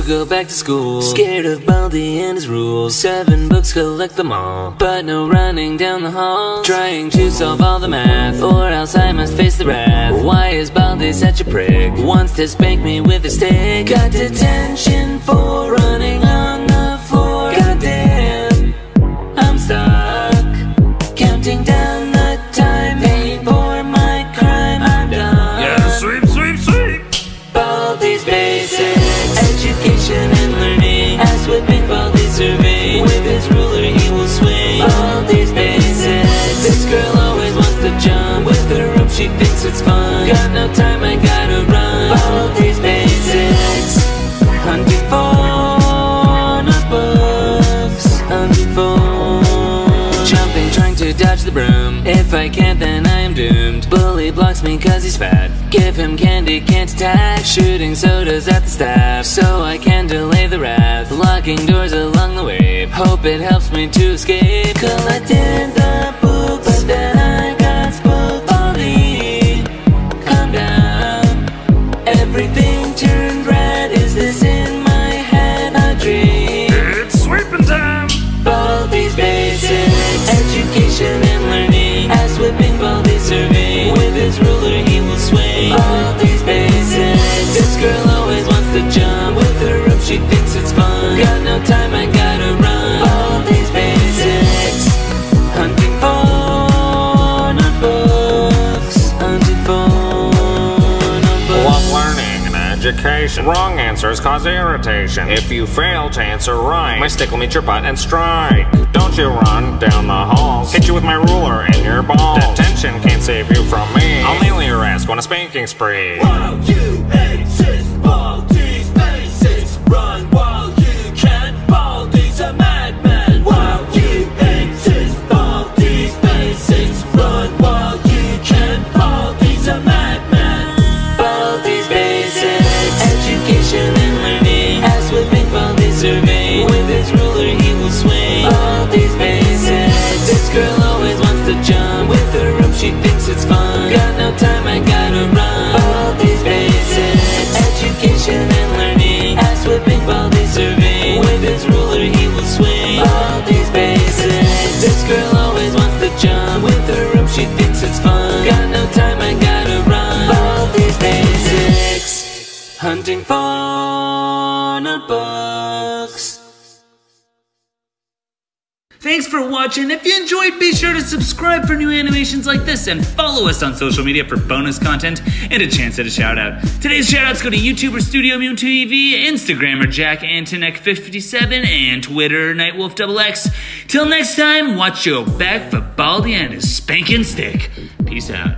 go back to school, scared of Baldi and his rules. 7 books, collect them all, but no running down the hall, trying to solve all the math, or else I must face the wrath. Why is Baldi such a prick? Wants to spank me with a stick. Got detention for running on the floor. Goddamn, I'm stuck, counting down the time, paying for my crime. I'm done. Yeah, sweep, sweep, sweep. Baldi's basics, education and learning. Ass whipping Baldi's survey, with his ruler he will swing. Baldi's basics. This girl always wants to jump, with her rope she thinks it's fun. Got no time, I gotta run. Baldi's basics. Hunting for notebooks, hunting for. Jumping, trying to dodge the broom. If I can't, then I am doomed. Bully blocks me cause he's fat. Give him candy, can't attack. Shooting sodas at the staff, so I can delay the wrath. Locking doors along the way, hope it helps me to escape. Collected the book, but then I got spooked. Baldi, calm down. Everything turned red. Is this in my head a dream? It's sweeping time. Baldi's basics, education and learning. Ass whipping Baldi's survey, with his ruler he will swing. Baldi's basics. This girl always wants to jump, with her rope she thinks it's fun. Got no time, I gotta run. Baldi's basics. Hunting for notebooks, hunting for notebooks. Love learning and education. Wrong answers cause irritation. If you fail to answer right, my stick will meet your butt and strike. Don't you run down the halls, hit you with my ruler and your balls. Detention can't save you from me. I'll nail your ass on a spanking spree. While you exist, Baldi's basics. Run while you can, Baldi's a madman. While you exist, Baldi's basics. Run while you can, Baldi's a madman. Baldi's basics, education and learning. Ass whipping Baldi's survey, with his ruler he will swing. Baldi's basics. This girl always wants to jump, with her rope she thinks it's fun. Got no time, I gotta run. Baldi's basics, education and learning. Ass whipping Baldi's survey, with his ruler he will swing. Baldi's basics. This girl always wants to jump, with her rope she thinks it's fun. Got no time, I gotta run. Baldi's basics. Hunting for notebooks. Thanks for watching. If you enjoyed, be sure to subscribe for new animations like this and follow us on social media for bonus content and a chance at a shout out. Today's shout outs go to YouTuber Studio Moon TV, Instagrammer Jack Antonek 57, and Twitter Nightwolf XX. Till next time, watch your back for Baldi and his spanking stick. Peace out.